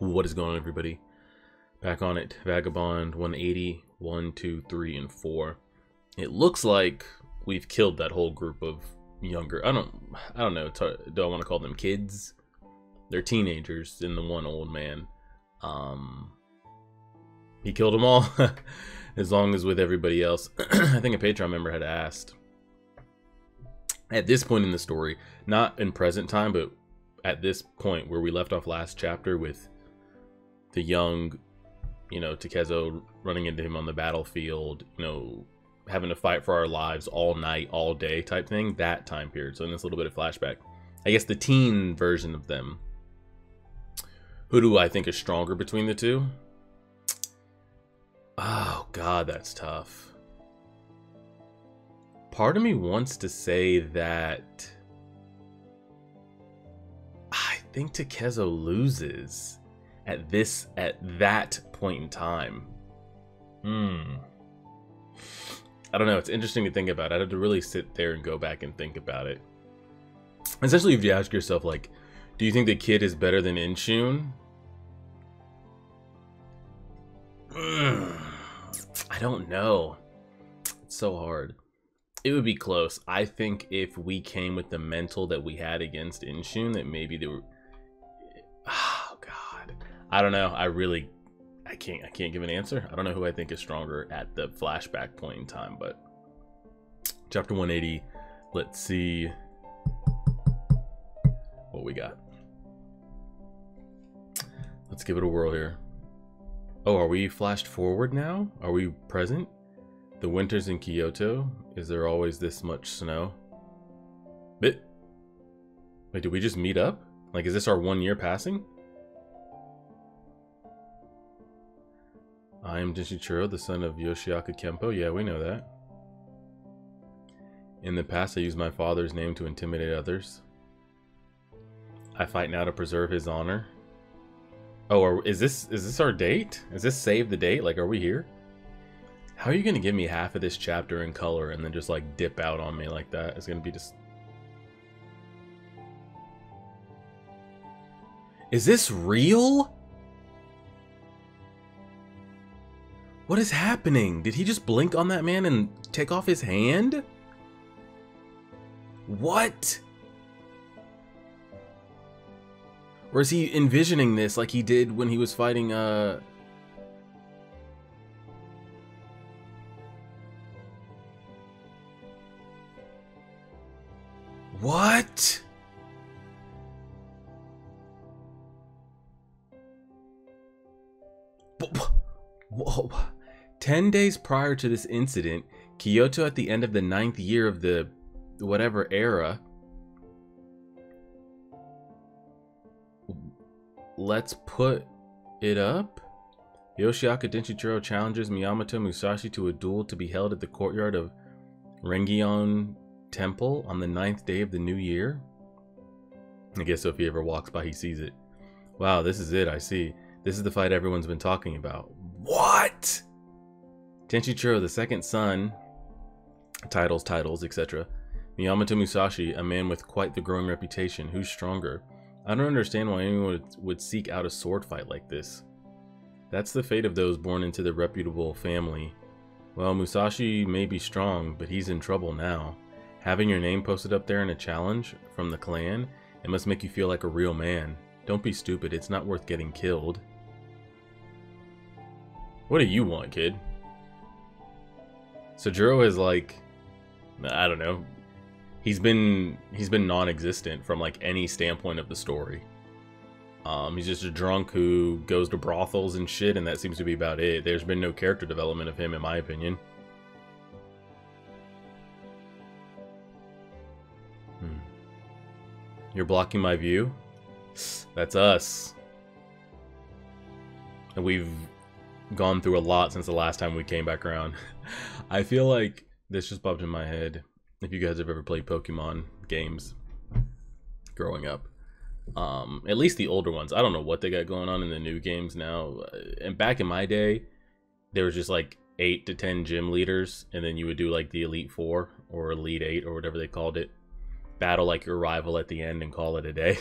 What is going on, everybody? Back on it. Vagabond 180, 1, 2, 3, and 4. It looks like we've killed that whole group of younger. I don't know. Do I want to call them kids? They're teenagers and the one old man. He killed them all, as long as with everybody else. I think a Patreon member had asked. At this point in the story, not in present time, but at this point where we left off last chapter with the young, Takezo running into him on the battlefield, having to fight for our lives all night, all day type thing, that time period. So in this little bit of flashback, I guess the teen version of them. Who do I think is stronger between the two? Oh, God, that's tough. Part of me wants to say that I think Takezo loses at that point in time. I don't know. It's interesting to think about. I'd have to really sit there and go back and think about it. Essentially, if you ask yourself, like, do you think the kid is better than Inshun? I don't know. It's so hard. It would be close. I think if we came with the mental that we had against Inshun, that maybe they were... Oh, God. I don't know. I can't give an answer. I don't know who I think is stronger at the flashback point in time, but... Chapter 180. Let's see what we got. Let's give it a whirl here. Oh, are we flashed forward now? Are we present? The winters in Kyoto? Is there always this much snow? Wait, did we just meet up? Like, is this our 1 year passing? I am Jinichiro, the son of Yoshiaka Kempo. Yeah, we know that. In the past, I used my father's name to intimidate others. I fight now to preserve his honor. Oh, is this our date? Is this save the date? Like, are we here? How are you gonna give me half of this chapter in color and then just like dip out on me like that? It's gonna be just... Is this real? What is happening? Did he just blink on that man and take off his hand? What? Or is he envisioning this like he did when he was fighting, What? Whoa. 10 days prior to this incident, Kyoto at the end of the 9th year of the whatever era. Let's put it up. Yoshiaka Jinichiro challenges Miyamoto Musashi to a duel to be held at the courtyard of Rengion Temple on the 9th day of the new year. I guess so if he ever walks by, he sees it. Wow, this is it, I see. This is the fight everyone's been talking about. What? Jinichiro, the second son, titles, etc. Miyamoto Musashi, a man with quite the growing reputation. Who's stronger? I don't understand why anyone would seek out a sword fight like this. That's the fate of those born into the reputable family. Well, Musashi may be strong, but he's in trouble now. Having your name posted up there in a challenge from the clan, it must make you feel like a real man. Don't be stupid, it's not worth getting killed. What do you want, kid? Sojiro is like, I don't know. He's been non-existent from like any standpoint of the story. He's just a drunk who goes to brothels and shit, and that seems to be about it. There's been no character development of him, in my opinion. You're blocking my view? That's us. And we've gone through a lot since the last time we came back around. I feel like this just popped in my head. If you guys have ever played Pokemon games growing up. At least the older ones. I don't know what they got going on in the new games now. And back in my day, there was just like 8 to 10 gym leaders, and then you would do like the Elite Four or Elite 8 or whatever they called it. Battle like your rival at the end and call it a day.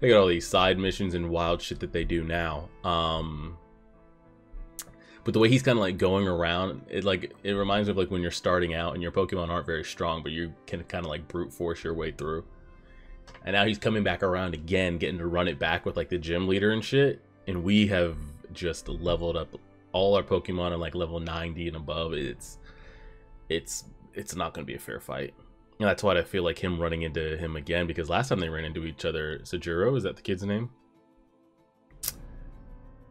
They got all these side missions and wild shit that they do now. But the way he's kind of like going around, it reminds me of like when you're starting out and your Pokemon aren't very strong, but you can kind of like brute force your way through. And now he's coming back around again, getting to run it back with like the gym leader and shit. And we have just leveled up all our Pokemon at like level 90 and above. It's not going to be a fair fight. And that's why I feel like him running into him again, because last time they ran into each other, Sajuro, is that the kid's name?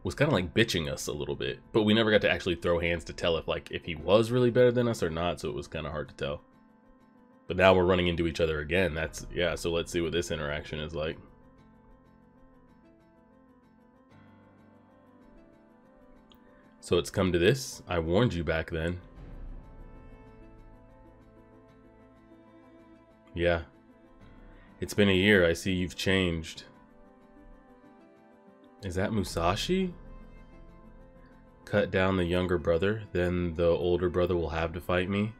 Was kind of like bitching us a little bit, but we never got to actually throw hands to tell if he was really better than us or not, so it was kind of hard to tell. But now we're running into each other again. Yeah, so let's see what this interaction is like. So it's come to this. I warned you back then. Yeah. It's been a year. I see you've changed. Is that Musashi? Cut down the younger brother, then the older brother will have to fight me.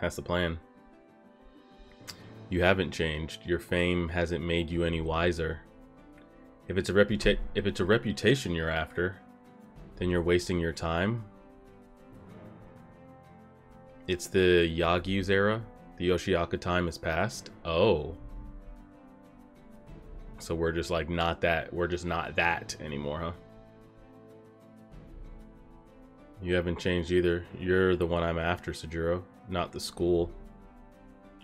That's the plan. You haven't changed. Your fame hasn't made you any wiser. If it's a reputation you're after, then you're wasting your time. It's the Yagyu's era. The Yoshiaka time has passed. Oh. So we're just like not that. We're just not that anymore, huh? You haven't changed either. You're the one I'm after, Sajuro, not the school.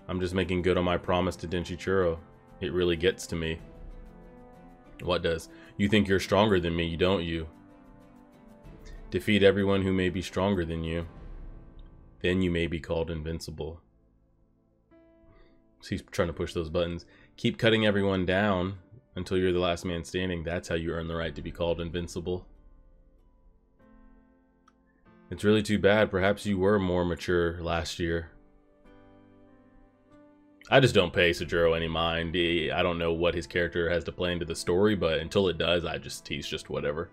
I'm just making good on my promise to Denshichiro. It really gets to me. What does? You think you're stronger than me, don't you? Defeat everyone who may be stronger than you. Then you may be called invincible. So he's trying to push those buttons. Keep cutting everyone down until you're the last man standing. That's how you earn the right to be called invincible. It's really too bad. Perhaps you were more mature last year. I just don't pay Sajuro any mind. I don't know what his character has to play into the story, but until it does, he's just whatever.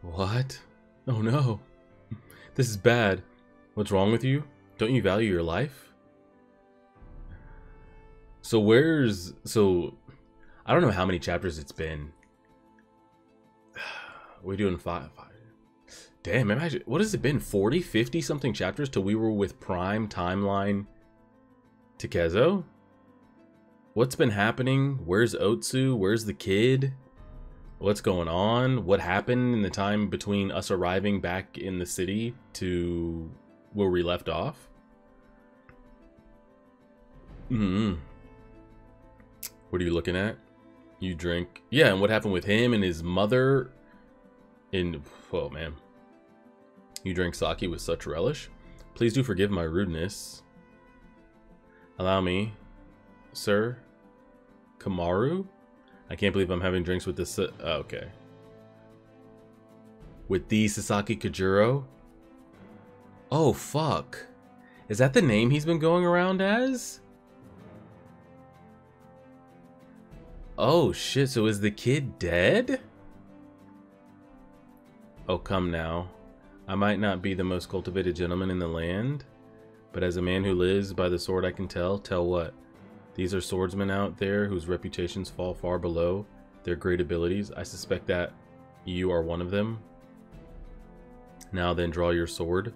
What? Oh no. This is bad. What's wrong with you? Don't you value your life? So I don't know how many chapters it's been. We're doing five. Damn, imagine, what has it been? 40, 50 something chapters till we were with Prime Timeline Takezo? What's been happening? Where's Otsu? Where's the kid? What's going on? What happened in the time between us arriving back in the city to where we left off? What are you looking at? You drink. Yeah, and what happened with him and his mother oh man. You drink sake with such relish? Please do forgive my rudeness. Allow me, sir. Kamaru? I can't believe I'm having drinks with this. Okay. With the Sasaki Kajuro? Oh, fuck. Is that the name he's been going around as? Oh, shit. So is the kid dead? Oh, come now. I might not be the most cultivated gentleman in the land, but as a man who lives by the sword I can tell what? These are swordsmen out there whose reputations fall far below their great abilities. I suspect that you are one of them. Now then, draw your sword.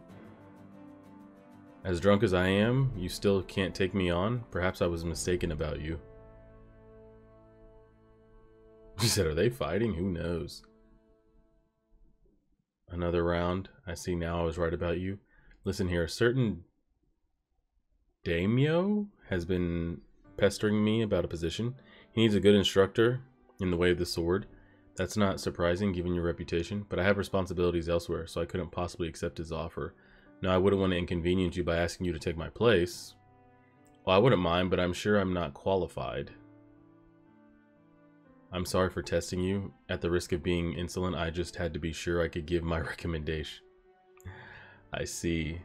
As drunk as I am, you still can't take me on. Perhaps I was mistaken about you. She said, are they fighting? Who knows? Another round. I see now I was right about you. Listen here, a certain daimyo has been pestering me about a position. He needs a good instructor in the way of the sword. That's not surprising given your reputation, but I have responsibilities elsewhere, so I couldn't possibly accept his offer. Now, I wouldn't want to inconvenience you by asking you to take my place. Well, I wouldn't mind, but I'm sure I'm not qualified. I'm sorry for testing you. At the risk of being insolent, I just had to be sure I could give my recommendation. I see.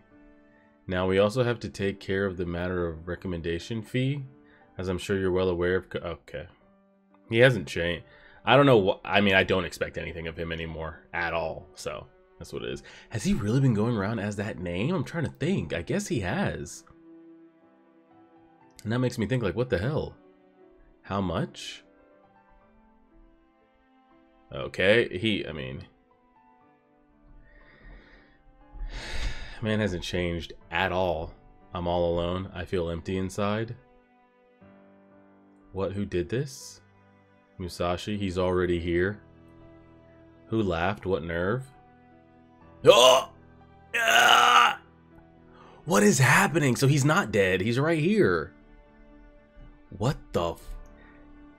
Now, we also have to take care of the matter of recommendation fee, as I'm sure you're well aware of. Okay. He hasn't changed. I don't know what, I mean, I don't expect anything of him anymore at all, so That's what it is. Has he really been going around as that name? I'm trying to think. I guess he has. And that makes me think, like, what the hell? How much? Okay, I mean... Man hasn't changed at all. I'm all alone. I feel empty inside. What? Who did this? Musashi. He's already here. Who laughed? What nerve? Oh! Ah! What is happening? So he's not dead. He's right here. What the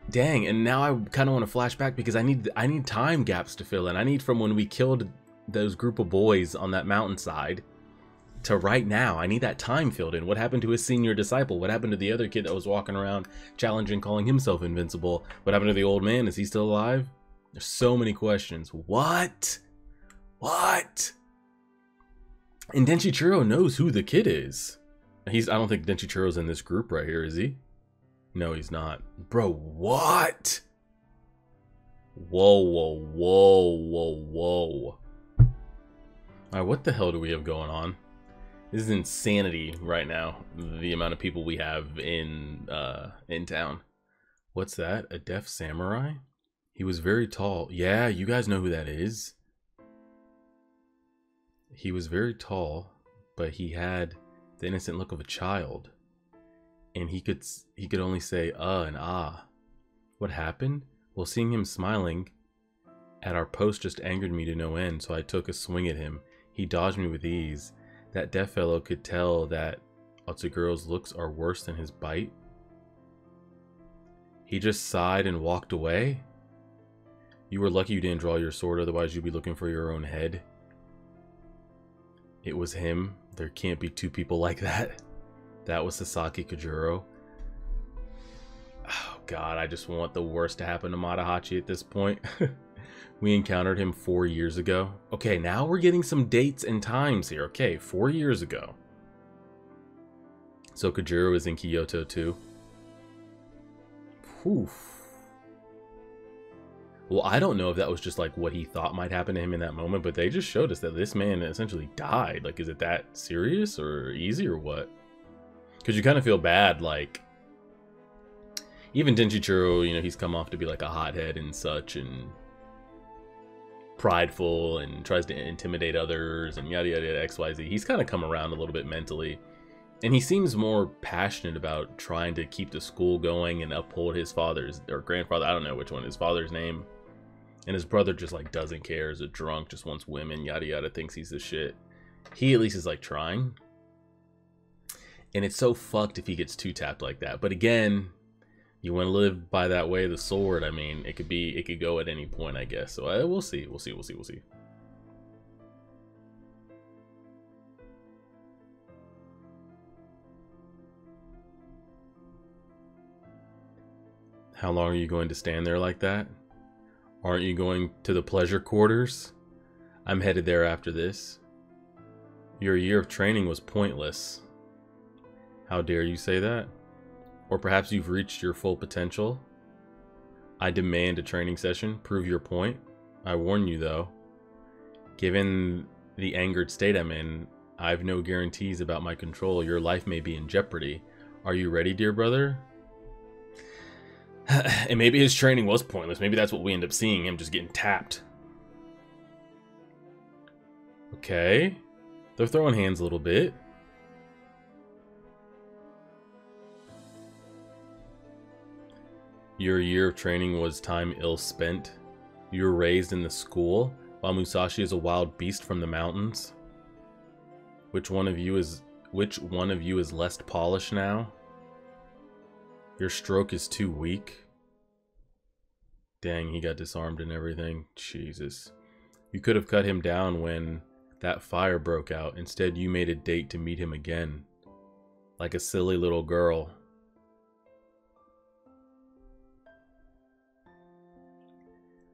dang, and now I kind of want to flash back because I need time gaps to fill in. I need from when we killed those group of boys on that mountainside to right now. I need that time filled in. What happened to his senior disciple? What happened to the other kid that was walking around challenging, calling himself invincible? What happened to the old man? Is he still alive? There's so many questions. What? And Denchichiro knows who the kid is. I don't think Denchichiro's in this group right here, is he? No, he's not. Bro, what? Whoa. Alright, what the hell do we have going on? This is insanity right now, the amount of people we have in town. What's that? A deaf samurai? He was very tall. Yeah, you guys know who that is. He was very tall, but he had the innocent look of a child. And he could only say and ah. What happened? Well, seeing him smiling at our post just angered me to no end, so I took a swing at him. He dodged me with ease. That deaf fellow could tell that Otsuguro's looks are worse than his bite. He just sighed and walked away. You were lucky you didn't draw your sword, otherwise you'd be looking for your own head. It was him. There can't be two people like that. That was Sasaki Kajuro. Oh god, I just want the worst to happen to Matahachi at this point. We encountered him 4 years ago. Okay, now we're getting some dates and times here. Okay, 4 years ago. So Kajuro is in Kyoto too. Oof. Well, I don't know if that was just like what he thought might happen to him in that moment, but they just showed us that this man essentially died. Like, is it that serious or easy or what? Because you kind of feel bad, like, even Denchichiro, you know, he's come off to be like a hothead and such, and prideful, and tries to intimidate others, and yada yada XYZ. He's kind of come around a little bit mentally, and he seems more passionate about trying to keep the school going and uphold his father's, or grandfather, I don't know which one, his father's name. And his brother just like doesn't care, is a drunk, just wants women, yada yada, thinks he's the shit. He at least is like trying. And it's so fucked if he gets two tapped like that. But again, you want to live by that way of the sword. I mean, it could go at any point, I guess. So we'll see. How long are you going to stand there like that? Aren't you going to the pleasure quarters? I'm headed there after this. Your year of training was pointless. How dare you say that? Or perhaps you've reached your full potential? I demand a training session. Prove your point. I warn you though. Given the angered state I'm in, I've no guarantees about my control. Your life may be in jeopardy. Are you ready, dear brother? And maybe his training was pointless. Maybe that's what we end up seeing, him just getting tapped. Okay. They're throwing hands a little bit. Your year of training was time ill spent. You were raised in the school, while Musashi is a wild beast from the mountains. Which one of you is less polished now? Your stroke is too weak. Dang, he got disarmed and everything. Jesus. You could have cut him down when that fire broke out. Instead, you made a date to meet him again. Like a silly little girl.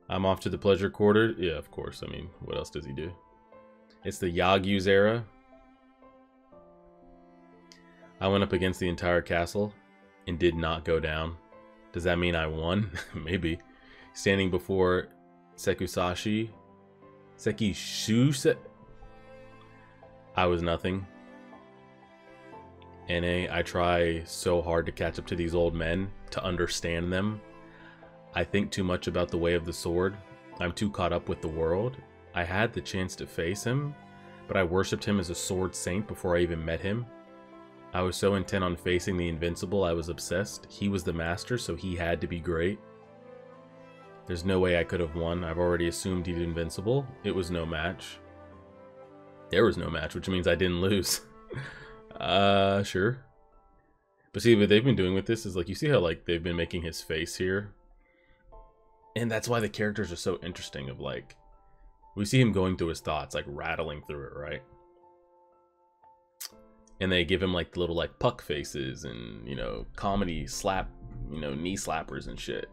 I'm off to the pleasure quarter. Yeah, of course. I mean, what else does he do? It's the Yagyu's era. I went up against the entire castle and did not go down. Does that mean I won? Maybe. Standing before Sekusashi, Seki Shuse. I was nothing. NA, I try so hard to catch up to these old men, to understand them. I think too much about the way of the sword. I'm too caught up with the world. I had the chance to face him, but I worshipped him as a sword saint before I even met him. I was so intent on facing the invincible, I was obsessed. He was the master, so he had to be great. There's no way I could have won. I've already assumed he'd invincible. It was no match. There was no match, which means I didn't lose. Sure. But see, what they've been doing with this is, like, you see how, like, they've been making his face here? And that's why the characters are so interesting, of, like, we see him going through his thoughts, like, rattling through it, right? And they give him, like, the little, like, puck faces and, you know, comedy slap, you know, knee slappers and shit.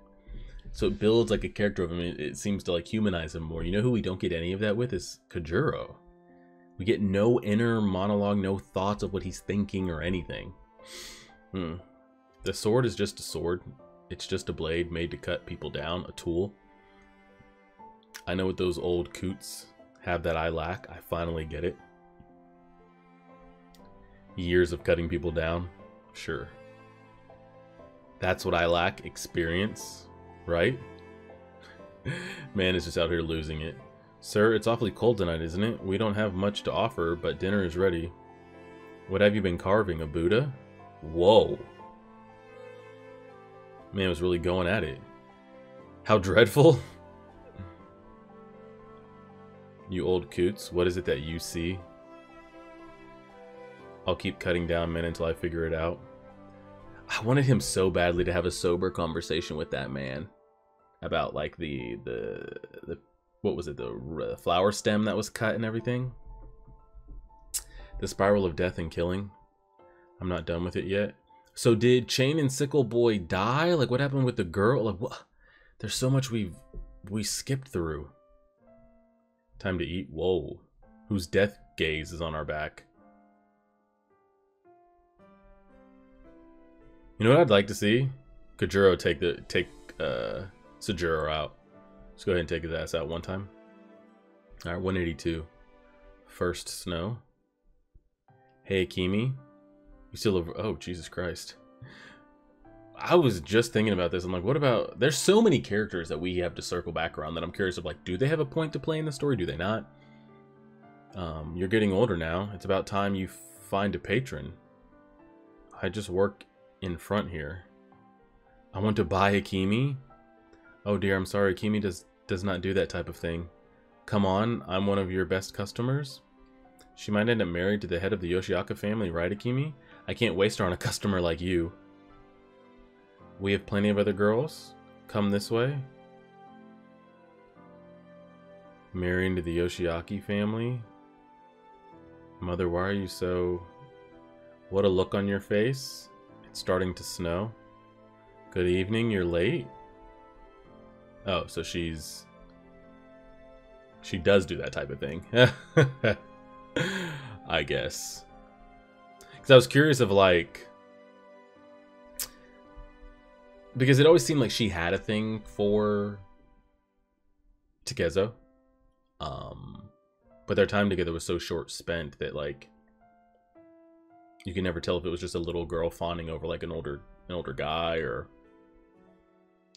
So it builds, like, a character of him. It seems to, like, humanize him more. You know who we don't get any of that with is Kajuro. We get no inner monologue, no thoughts of what he's thinking or anything. The sword is just a sword. It's just a blade made to cut people down, a tool. I know what those old coots have that I lack. I finally get it. Years of cutting people down, sure. That's what I lack, experience, right? Man is just out here losing it. Sir, it's awfully cold tonight, isn't it? We don't have much to offer, but dinner is ready. What have you been carving, a Buddha? Whoa. Man was really going at it. How dreadful. You old coots, what is it that you see? I'll keep cutting down men until I figure it out. I wanted him so badly to have a sober conversation with that man. About, like, the what was it, the flower stem that was cut and everything? The spiral of death and killing. I'm not done with it yet. So did Chain and Sickle Boy die? Like, what happened with the girl? Like, what? There's so much we skipped through. Time to eat. Whoa. Whose death gaze is on our back? You know what I'd like to see? Kajuro take Sajuro out. Let's go ahead and take his ass out one time. Alright, 182. First snow. Hey, Akimi. You still over... Oh, Jesus Christ. I was just thinking about this. I'm like, what about... There's so many characters that we have to circle back around that I'm curious of, like, do they have a point to play in the story? Do they not? You're getting older now. It's about time you find a patron. I just work in front here. I want to buy Akimi. Oh dear, I'm sorry. Akimi does not do that type of thing. Come on, I'm one of your best customers. She might end up married to the head of the Yoshiaka family, right, Akimi? I can't waste her on a customer like you. We have plenty of other girls. Come this way. Marry into the Yoshiaki family. Mother, why are you so... What a look on your face. It's starting to snow. Good evening, you're late? Oh, so she does do that type of thing. I guess. Because I was curious of, like... Because it always seemed like she had a thing for Takezo. But their time together was so short spent that, like, you can never tell if it was just a little girl fawning over, like, an older guy, or...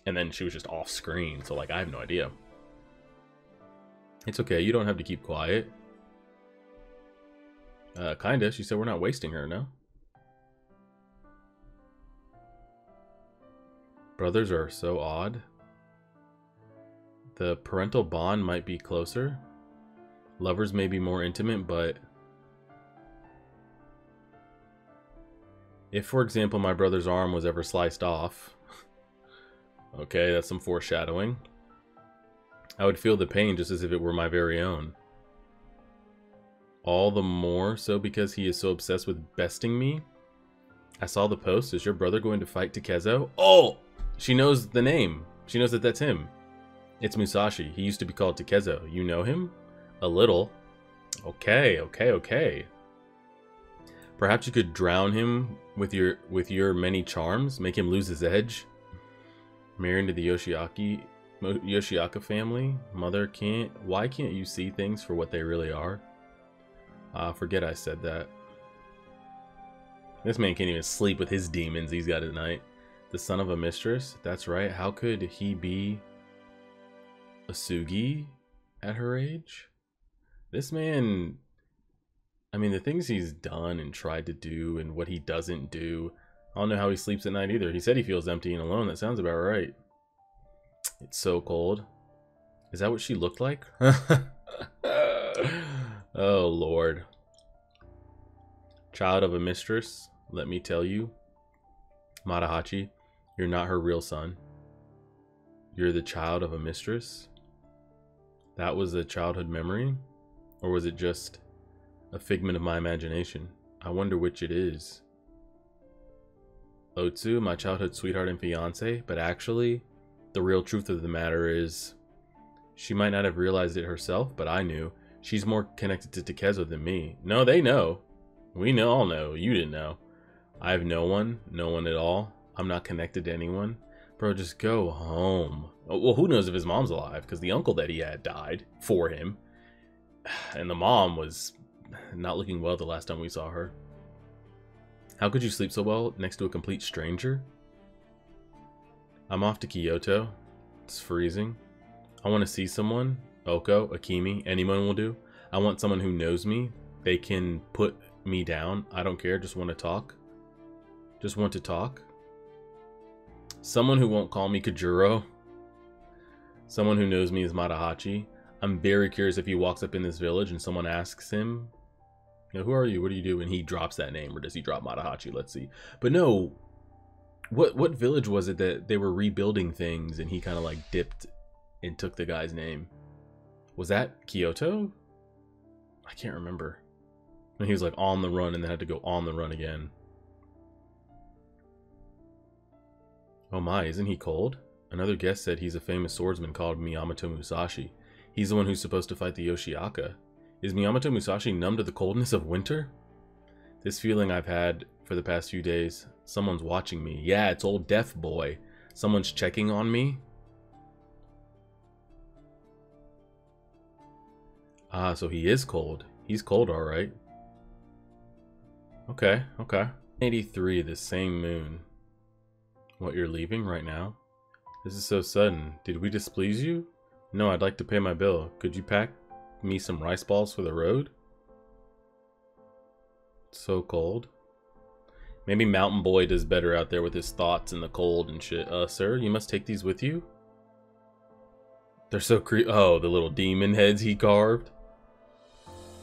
And then she was just off screen, so, like, I have no idea. It's okay, you don't have to keep quiet. Kinda. She said we're not wasting her, no? Brothers are so odd. The parental bond might be closer. Lovers may be more intimate, but... If, for example, my brother's arm was ever sliced off... Okay, that's some foreshadowing. I would feel the pain just as if it were my very own. All the more so because he is so obsessed with besting me. I saw the post. Is your brother going to fight Takezo? Oh! She knows the name. She knows that that's him. It's Musashi. He used to be called Takezo. You know him? A little. Okay, okay, okay. Perhaps you could drown him with your many charms, make him lose his edge. Marry into the Yoshiaki. Yoshiaka family. Mother can't. Why can't you see things for what they really are? Forget I said that. This man can't even sleep with his demons he's got at night. The son of a mistress? That's right. How could he be a Sugi at her age? This man, I mean, the things he's done and tried to do and what he doesn't do. I don't know how he sleeps at night either. He said he feels empty and alone. That sounds about right. It's so cold. Is that what she looked like? Oh, Lord. Child of a mistress, let me tell you, Matahachi, you're not her real son. You're the child of a mistress? That was a childhood memory? Or was it just a figment of my imagination? I wonder which it is. Otsu, my childhood sweetheart and fiance, but actually, the real truth of the matter is, she might not have realized it herself, but I knew. She's more connected to Takezo than me. No, they know. We all know. You didn't know. I have no one at all. I'm not connected to anyone. Bro, just go home. Well, who knows if his mom's alive, because the uncle that he had died for him. And the mom was not looking well the last time we saw her. How could you sleep so well next to a complete stranger? I'm off to Kyoto. It's freezing. I want to see someone. Oko, Akemi, anyone will do. I want someone who knows me. They can put me down. I don't care. Just want to talk. Just want to talk. Someone who won't call me Kajuro. Someone who knows me as Matahachi. I'm very curious if he walks up in this village and someone asks him, you know, who are you? What do you do? And he drops that name, or does he drop Matahachi? Let's see. But no, what village was it that they were rebuilding things and he kind of like dipped and took the guy's name? Was that Kyoto? I can't remember. And he was like on the run and then had to go on the run again. Oh my, isn't he cold? Another guest said he's a famous swordsman called Miyamoto Musashi. He's the one who's supposed to fight the Yoshiaka. Is Miyamoto Musashi numb to the coldness of winter? This feeling I've had for the past few days. Someone's watching me. Yeah, it's old Death Boy. Someone's checking on me. Ah, so he is cold. He's cold, alright. Okay, okay. 83, the same moon. What, you're leaving right now? This is so sudden. Did we displease you? No, I'd like to pay my bill. Could you pack me some rice balls for the road? It's so cold. Maybe Mountain Boy does better out there with his thoughts in the cold and shit. Sir, you must take these with you? They're so oh, the little demon heads he carved.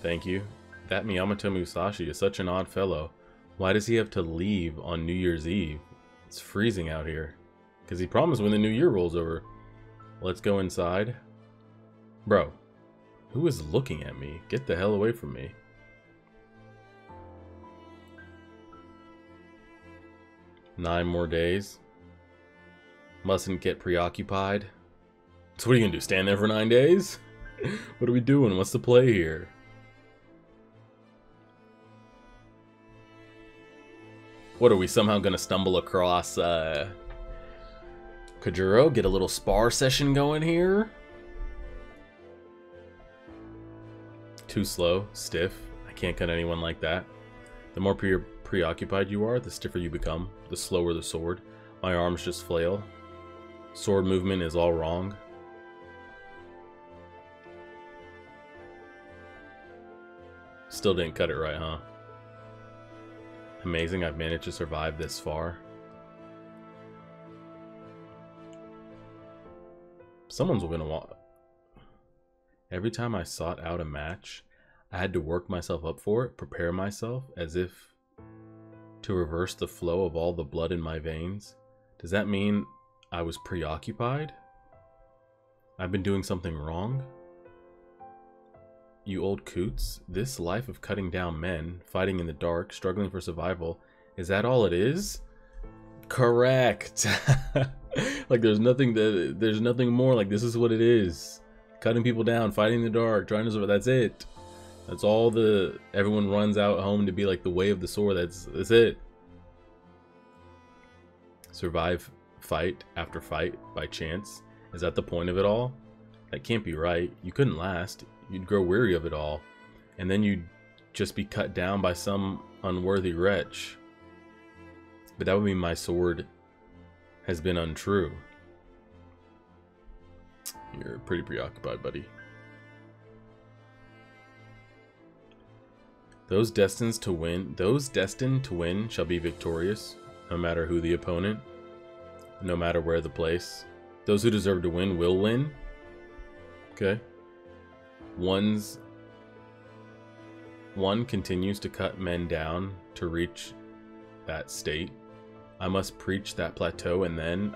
Thank you. That Miyamoto Musashi is such an odd fellow. Why does he have to leave on New Year's Eve? It's freezing out here. Because he promised when the new year rolls over. Let's go inside. Bro, who is looking at me? Get the hell away from me. Nine more days. Mustn't get preoccupied. So what are you gonna do? Stand there for 9 days? What are we doing? What's the play here? What are we somehow gonna stumble across Kajuro? Get a little spar session going here? Too slow, stiff. I can't cut anyone like that. The more preoccupied you are, the stiffer you become. The slower the sword. My arms just flail. Sword movement is all wrong. Still didn't cut it right, huh? Amazing I've managed to survive this far. Someone's gonna want... Every time I sought out a match, I had to work myself up for it, prepare myself, as if to reverse the flow of all the blood in my veins. Does that mean I was preoccupied? I've been doing something wrong? You old coots, this life of cutting down men, fighting in the dark, struggling for survival, is that all it is? Correct. Like there's nothing more. Like this is what it is. Cutting people down, fighting in the dark, trying to survive. That's it. That's all everyone runs out home to be like the way of the sword. That's it. Survive fight after fight by chance. Is that the point of it all? That can't be right. You couldn't last. You'd grow weary of it all. And then you'd just be cut down by some unworthy wretch. But that would mean my sword has been untrue. You're pretty preoccupied, buddy. Those destined to win shall be victorious, no matter who the opponent, no matter where the place. Those who deserve to win will win. Okay. One continues to cut men down to reach that state. I must reach that plateau, and then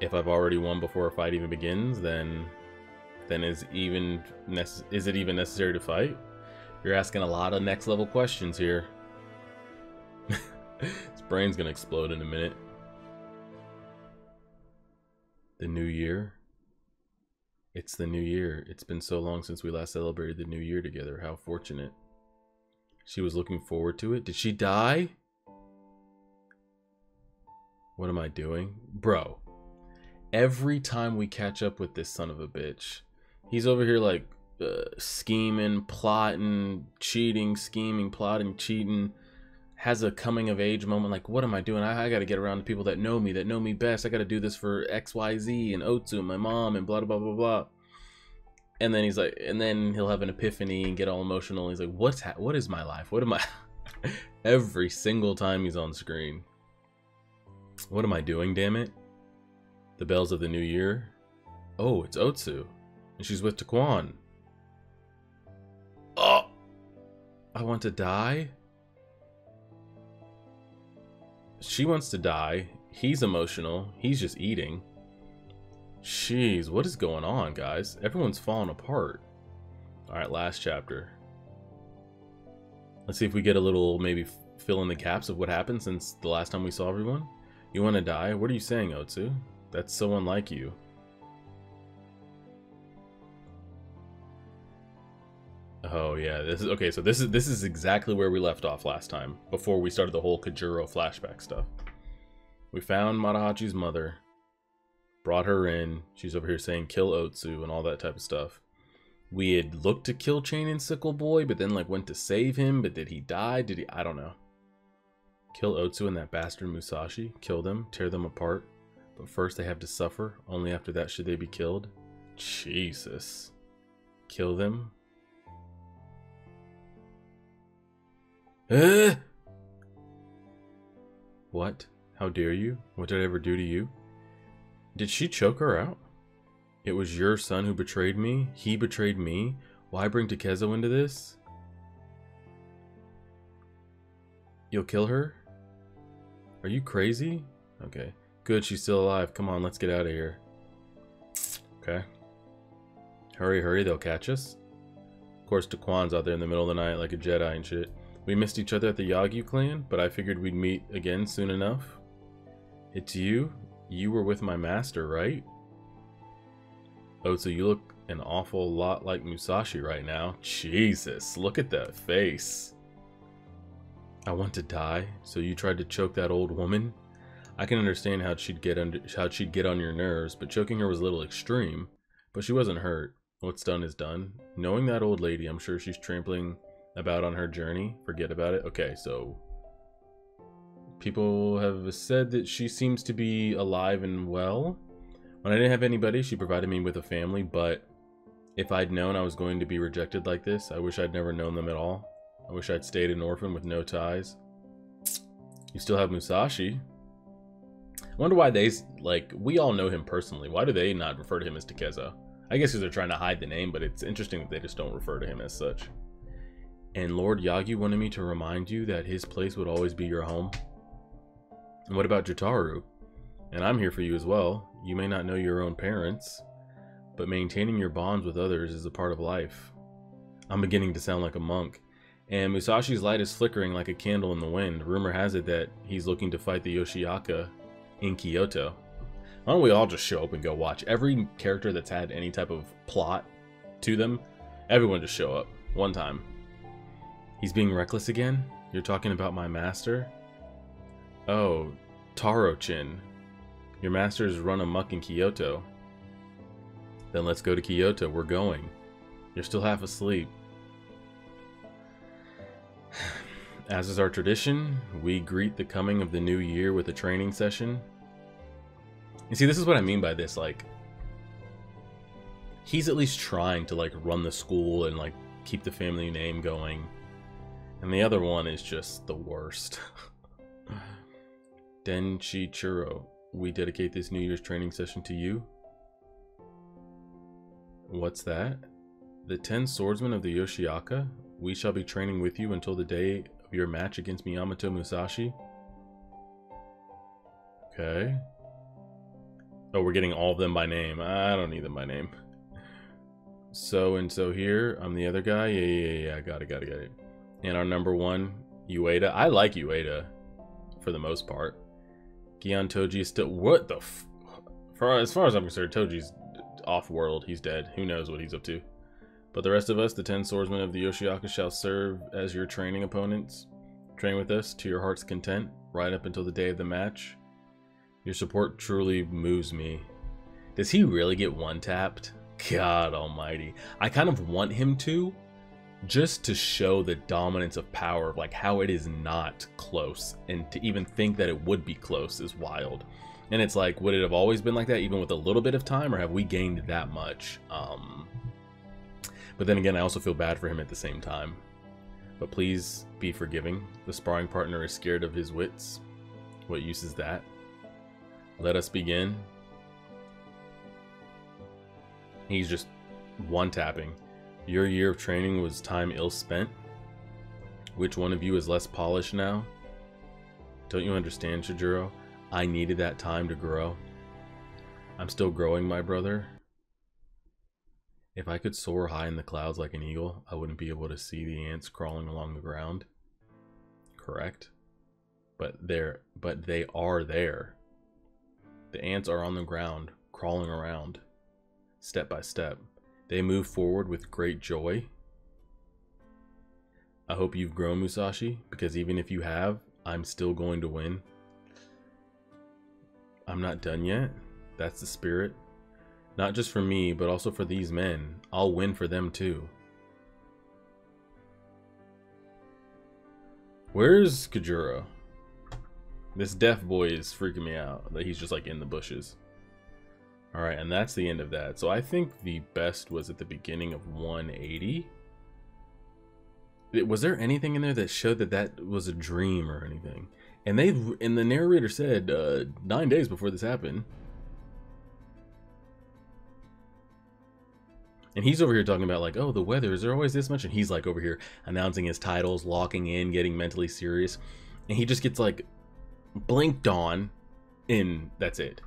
if I've already won before a fight even begins, then is it even necessary to fight? You're asking a lot of next level questions here. His brain's gonna explode in a minute. The new year? It's the new year. It's been so long since we last celebrated the new year together. How fortunate. She was looking forward to it. Did she die? What am I doing? Bro, every time we catch up with this son of a bitch, he's over here like scheming, plotting, cheating, scheming, plotting, cheating. Has a coming of age moment like, what am I doing? I got to get around the people that know me best. I got to do this for XYZ and Otsu and my mom and blah, blah, blah, blah. And then he's like, and then he'll have an epiphany and get all emotional. He's like, what is my life? What am I? Every single time he's on screen. What am I doing, damn it? The bells of the new year. Oh, it's Otsu. And she's with Taquan. Oh! I want to die? She wants to die. He's emotional. He's just eating. Jeez, what is going on, guys? Everyone's falling apart. Alright, last chapter. Let's see if we get a little, maybe fill in the gaps of what happened since the last time we saw everyone. You want to die? What are you saying, Otsu? That's so unlike you. Oh yeah, this is okay. So this is exactly where we left off last time, before we started the whole Kajuro flashback stuff. We found Matahachi's mother, brought her in. She's over here saying kill Otsu and all that type of stuff. We had looked to kill Chain and Sickle Boy, but then like went to save him. But did he die? Did he? I don't know. Kill Otsu and that bastard Musashi. Kill them, tear them apart. But first they have to suffer. Only after that should they be killed. Jesus. Kill them. What? How dare you? What did I ever do to you? Did she choke her out? It was your son who betrayed me? He betrayed me? Why bring Takezo into this? You'll kill her? Are you crazy? Okay. Good, she's still alive. Come on, let's get out of here. Okay. Hurry, hurry, they'll catch us. Of course, Taquan's out there in the middle of the night like a Jedi and shit. We missed each other at the Yagyu clan, but I figured we'd meet again soon enough. It's you? You were with my master, right? Oh, so you look an awful lot like Musashi right now. Jesus, look at that face. I want to die, so you tried to choke that old woman? I can understand how she'd get on your nerves, but choking her was a little extreme. But she wasn't hurt. What's done is done. Knowing that old lady, I'm sure she's trampling about on her journey. Forget about it. Okay, so people have said that she seems to be alive and well. When I didn't have anybody, she provided me with a family, but if I'd known I was going to be rejected like this, I wish I'd never known them at all. I wish I'd stayed an orphan with no ties. You still have Musashi. I wonder why they, like, we all know him personally. Why do they not refer to him as Takezo? I guess because they're trying to hide the name, but it's interesting that they just don't refer to him as such. And Lord Yagyu wanted me to remind you that his place would always be your home. And what about Jotaro? And I'm here for you as well. You may not know your own parents, but maintaining your bonds with others is a part of life. I'm beginning to sound like a monk. And Musashi's light is flickering like a candle in the wind. Rumor has it that he's looking to fight the Yoshiaka in Kyoto. Why don't we all just show up and go watch? Every character that's had any type of plot to them, everyone just show up. One time. He's being reckless again? You're talking about my master? Oh, Taro-chin. Your masters run amok in Kyoto. Then let's go to Kyoto. We're going. You're still half asleep. As is our tradition, we greet the coming of the new year with a training session. You see, this is what I mean by this, like, he's at least trying to, like, run the school and, like, keep the family name going. And the other one is just the worst. Denchichiro, we dedicate this New Year's training session to you. What's that? The 10 swordsmen of the Yoshiaka? We shall be training with you until the day of your match against Miyamoto Musashi. Okay. Oh, we're getting all of them by name. I don't need them by name. So and so here. I'm the other guy. Yeah. Got it. And our number one, Ueda. I like Ueda for the most part. Gion Toji is still... What the f... As far as I'm concerned, Toji's off-world. He's dead. Who knows what he's up to. But the rest of us, the 10 swordsmen of the Yoshiaka, shall serve as your training opponents. Train with us to your heart's content, right up until the day of the match. Your support truly moves me. Does he really get one-tapped? God almighty. I kind of want him to, just to show the dominance of power, like how it is not close. And to even think that it would be close is wild. And it's like, would it have always been like that, even with a little bit of time, or have we gained that much? But then again, I also feel bad for him at the same time. But please be forgiving. The sparring partner is scared of his wits. What use is that? Let us begin. He's just one-tapping. Your year of training was time ill spent. Which one of you is less polished now? Don't you understand, Shijiro? I needed that time to grow. I'm still growing, my brother. If I could soar high in the clouds like an eagle, I wouldn't be able to see the ants crawling along the ground. Correct. But they are there. The ants are on the ground, crawling around, step by step. They move forward with great joy. I hope you've grown, Musashi, because even if you have, I'm still going to win. I'm not done yet. That's the spirit. Not just for me, but also for these men. I'll win for them too. Where's Kajuro? This deaf boy is freaking me out. That he's just like in the bushes. Alright, and that's the end of that. So I think the best was at the beginning of 180. Was there anything in there that showed that that was a dream or anything? And the narrator said 9 days before this happened. And he's over here talking about like, oh, the weather, is there always this much? And he's like over here announcing his titles, locking in, getting mentally serious. And he just gets like blinked on, and that's it.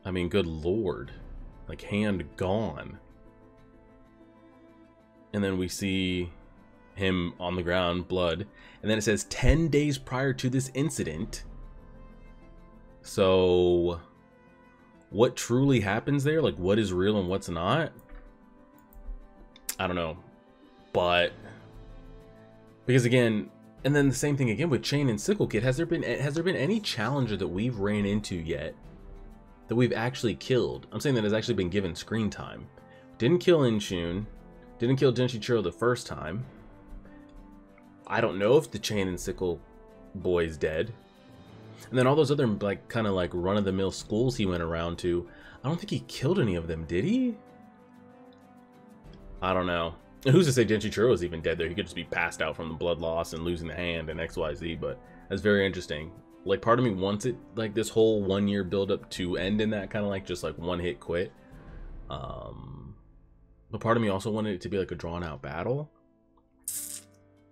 I mean, good lord. Like, hand gone. And then we see him on the ground, blood. And then it says 10 days prior to this incident. So what truly happens there? Like, what is real and what's not? I don't know. But because again, and then the same thing again with Chain and Sickle Kid. Has there been any challenger that we've ran into yet that we've actually killed? I'm saying that has actually been given screen time. Didn't kill Inshun. Didn't kill Denchichiro the first time. I don't know if the Chain and Sickle boy's dead. And then all those other like kind of like run-of-the-mill schools he went around to, I don't think he killed any of them, did he? I don't know. Who's to say Denchichiro is even dead there? He could just be passed out from the blood loss and losing the hand and XYZ, but that's very interesting. Like, part of me wants it, like, this whole 1 year build-up to end in that kind of like just like one hit quit. But part of me also wanted it to be like a drawn-out battle.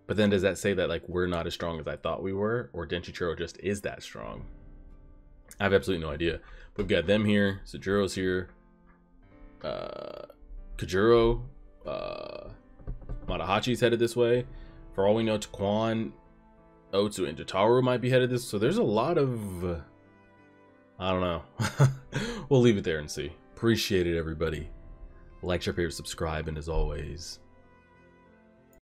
But then does that say that like we're not as strong as I thought we were, or Denchichiro just is that strong? I have absolutely no idea. We've got them here, Sajuro's here, Kajuro, Matahachi's headed this way. For all we know, Taquan, Otsu, and Jotaro might be headed this. So there's a lot of, I don't know. We'll leave it there and see. Appreciate it, everybody. Like, share, favorite, subscribe, and as always,